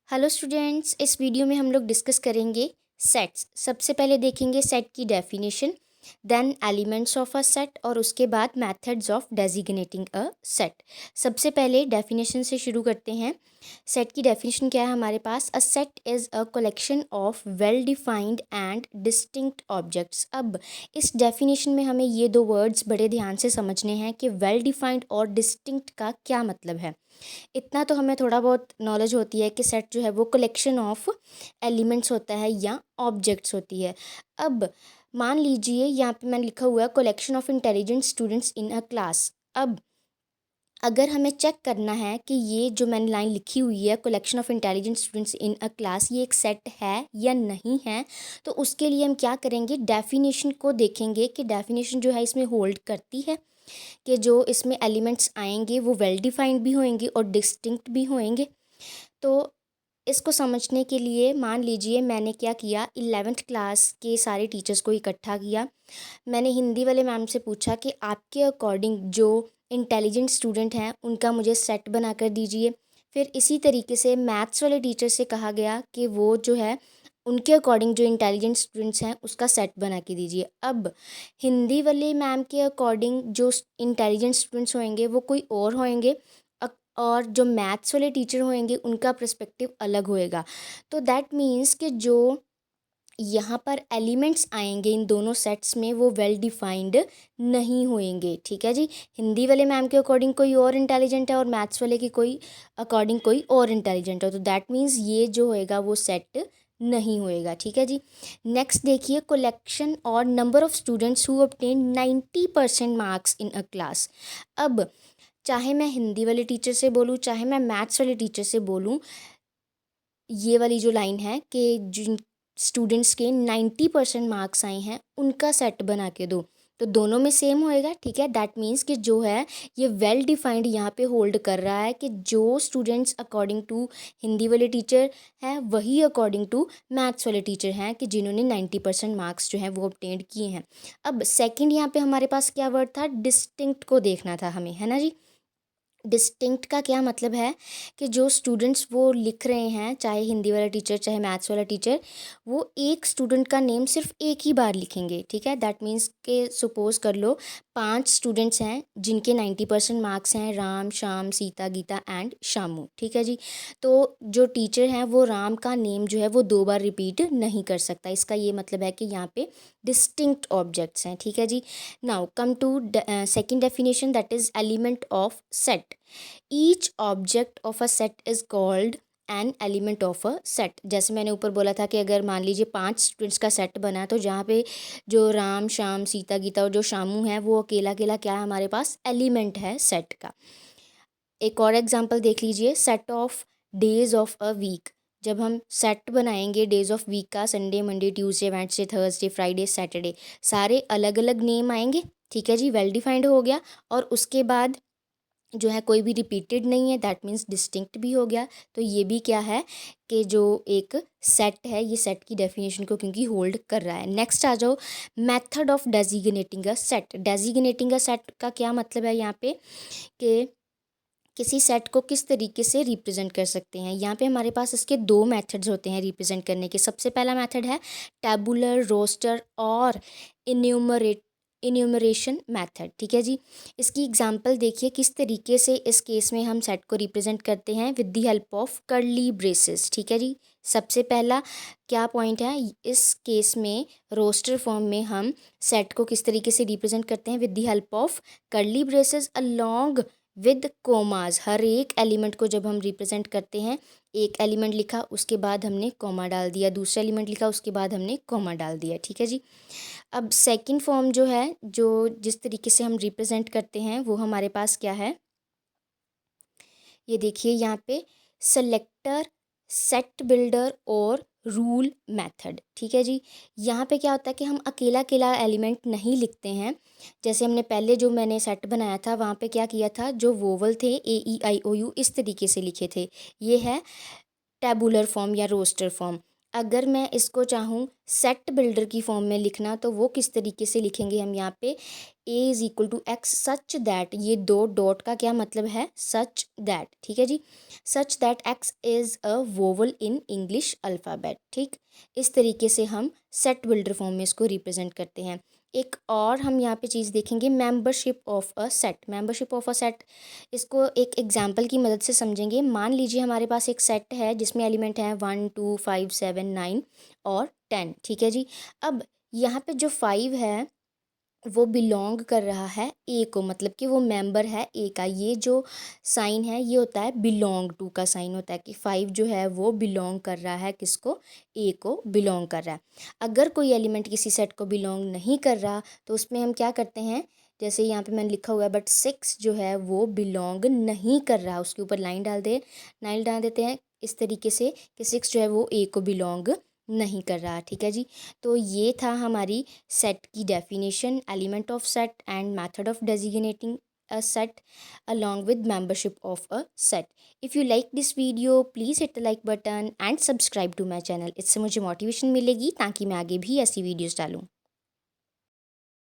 Hello students, इस video में हम लोग डिस्कस करेंगे सेट्स। सबसे पहले देखेंगे सेट की definition, then elements of a set और उसके बाद methods of designating a set. सबसे पहले डेफिनेशन से शुरू करते हैं। सेट की डेफिनेशन क्या है हमारे पास? A set is a collection of well defined and distinct objects. अब इस डेफिनेशन में हमें ये दो वर्ड्स बड़े ध्यान से समझने हैं कि वेल डिफाइंड और डिस्टिंक्ट का क्या मतलब है। इतना तो हमें थोड़ा बहुत नॉलेज होती है कि सेट जो है वो कलेक्शन ऑफ एलिमेंट्स होता है या ऑब्जेक्ट्स होती है। अब मान लीजिए यहाँ पे मैंने लिखा हुआ है collection of intelligent students in a class. अब अगर हमें चेक करना है कि ये जो मैंने लाइन लिखी हुई है collection of intelligent students in a class, ये एक सेट है या नहीं है, तो उसके लिए हम क्या करेंगे, डेफिनेशन को देखेंगे कि डेफिनेशन जो है इसमें होल्ड करती है कि जो इसमें एलिमेंट्स आएंगे वो वेल डिफाइंड भी होंगे और डिस्टिंक्ट भी होंगे। तो इसको समझने के लिए मान लीजिए मैंने क्या किया, 11th क्लास के सारे टीचर्स को इकट्ठा किया। मैंने हिंदी वाले मैम से पूछा कि आपके अकॉर्डिंग जो इंटेलिजेंट स्टूडेंट हैं उनका मुझे सेट बना कर दीजिए। फिर इसी तरीके से मैथ्स वाले टीचर से कहा गया कि वो जो है उनके अकॉर्डिंग जो इंटेलिजेंट स्टूडेंट्स हैं उसका सेट बना के दीजिए। अब हिंदी वाले मैम के अकॉर्डिंग जो इंटेलिजेंट स्टूडेंट्स होंगे वो कोई और होंगे और जो मैथ्स वाले टीचर होंगे उनका पर्सपेक्टिव अलग होएगा। तो दैट मीन्स कि जो यहाँ पर एलिमेंट्स आएंगे इन दोनों सेट्स में वो वेल डिफाइंड नहीं होंगे। ठीक है जी, हिंदी वाले मैम के अकॉर्डिंग कोई और इंटेलिजेंट है और मैथ्स वाले की कोई अकॉर्डिंग कोई और इंटेलिजेंट है, तो दैट मीन्स ये जो होएगा वो सेट नहीं होएगा। ठीक है जी। नेक्स्ट देखिए, कलेक्शन और number of students who obtain 90% marks in a class. अब चाहे मैं हिंदी वाले टीचर से बोलूँ चाहे मैं मैथ्स वाले टीचर से बोलूँ, ये वाली जो लाइन है कि जिन स्टूडेंट्स के 90% मार्क्स आए हैं उनका सेट बना के दो, तो दोनों में सेम होएगा। ठीक है, दैट मीन्स कि जो है ये वेल डिफाइंड यहाँ पे होल्ड कर रहा है कि जो स्टूडेंट्स अकॉर्डिंग टू हिंदी वाले टीचर हैं वही अकॉर्डिंग टू मैथ्स वाले टीचर हैं कि जिन्होंने 90% मार्क्स जो हैं वो ऑब्टेन किए हैं। अब सेकेंड यहाँ पे हमारे पास क्या वर्ड था, डिस्टिंक्ट को देखना था हमें, है ना जी। डिस्टिंक्ट का क्या मतलब है कि जो स्टूडेंट्स वो लिख रहे हैं, चाहे हिंदी वाला टीचर चाहे मैथ्स वाला टीचर, वो एक स्टूडेंट का नेम सिर्फ एक ही बार लिखेंगे। ठीक है, दैट मीन्स के सपोज कर लो 5 स्टूडेंट्स हैं जिनके 90% मार्क्स हैं, राम श्याम सीता गीता एंड शामू। ठीक है जी, तो जो टीचर हैं वो राम का नेम जो है वो 2 बार रिपीट नहीं कर सकता। इसका ये मतलब है कि यहाँ पे डिस्टिंक्ट ऑब्जेक्ट्स हैं। ठीक है जी। Now come to second definition, that is element of set. Each object of a set is called an element of a set. जैसे मैंने ऊपर बोला था कि अगर मान लीजिए 5 स्टूडेंट्स का सेट बना तो जहाँ पे जो राम श्याम सीता गीता और जो शामू है वो अकेला अकेला क्या है हमारे पास, एलिमेंट है सेट का। एक और एग्जांपल देख लीजिए, set of days of a week. जब हम सेट बनाएंगे डेज ऑफ वीक का, Sunday Monday Tuesday Wednesday Thursday Friday Saturday, सारे अलग अलग नेम आएंगे। ठीक है जी, वेल डिफाइंड हो गया। और उसके बाद जो है कोई भी रिपीटेड नहीं है, दैट मीन्स डिस्टिंक्ट भी हो गया। तो ये भी क्या है कि जो एक सेट है ये सेट की डेफिनेशन को क्योंकि होल्ड कर रहा है। नेक्स्ट आ जाओ, method of designating a set. Designating a set का क्या मतलब है यहाँ पे कि किसी सेट को किस तरीके से रिप्रेजेंट कर सकते हैं। यहाँ पे हमारे पास इसके 2 मेथड्स होते हैं रिप्रेजेंट करने के। सबसे पहला मेथड है टैबुलर, रोस्टर और इन्यूमरेशन मेथड। ठीक है जी, इसकी एग्जांपल देखिए किस तरीके से इस केस में हम सेट को रिप्रेजेंट करते हैं with the help of curly braces. ठीक है जी, सबसे पहला क्या पॉइंट है, इस केस में रोस्टर फॉर्म में हम सेट को किस तरीके से रिप्रेजेंट करते हैं with the help of curly braces along with commas. हर एक एलिमेंट को जब हम रिप्रेजेंट करते हैं, एक एलिमेंट लिखा उसके बाद हमने कोमा डाल दिया, दूसरा एलिमेंट लिखा उसके बाद हमने कोमा डाल दिया। ठीक है जी। अब सेकंड फॉर्म जो है, जो जिस तरीके से हम रिप्रेजेंट करते हैं वो हमारे पास क्या है, ये देखिए यहाँ पे सेलेक्टर, सेट बिल्डर और रूल मेथड। ठीक है जी, यहाँ पे क्या होता है कि हम अकेला अकेला एलिमेंट नहीं लिखते हैं। जैसे हमने पहले जो मैंने सेट बनाया था वहाँ पे क्या किया था, जो वोवल थे AEIOU इस तरीके से लिखे थे। ये है टैबुलर फॉर्म या रोस्टर फॉर्म। अगर मैं इसको चाहूँ सेट बिल्डर की फॉर्म में लिखना तो वो किस तरीके से लिखेंगे हम यहाँ पे A is equal to x such that, ये दो डॉट का क्या मतलब है, सच दैट, ठीक है जी, such that X is a vowel in English alphabet, ठीक। इस तरीके से हम सेट बिल्डर फॉर्म में इसको रिप्रेजेंट करते हैं। एक और हम यहाँ पे चीज़ देखेंगे, membership of a set. Membership of a set, इसको एक एग्जांपल की मदद से समझेंगे। मान लीजिए हमारे पास एक सेट है जिसमें एलिमेंट हैं 1 2 5 7 9 और 10, ठीक है जी। अब यहाँ पे जो 5 है वो बिलोंग कर रहा है ए को, मतलब कि वो मेंबर है ए का। ये जो साइन है ये होता है बिलोंग टू का साइन होता है कि 5 जो है वो बिलोंग कर रहा है किसको, ए को बिलोंग कर रहा है। अगर कोई एलिमेंट किसी सेट को बिलोंग नहीं कर रहा तो उसमें हम क्या करते हैं, जैसे यहाँ पे मैंने लिखा हुआ है, बट 6 जो है वो बिलोंग नहीं कर रहा, उसके ऊपर लाइन डाल देते हैं इस तरीके से कि 6 जो है वो ए को बिलोंग नहीं कर रहा, ठीक है जी। तो ये था हमारी सेट की definition, element of set and method of designating a set along with membership of a set. If you like this video, please hit the like button and subscribe to my channel. इससे मुझे motivation मिलेगी ताकि मैं आगे भी ऐसी videos डालूँ।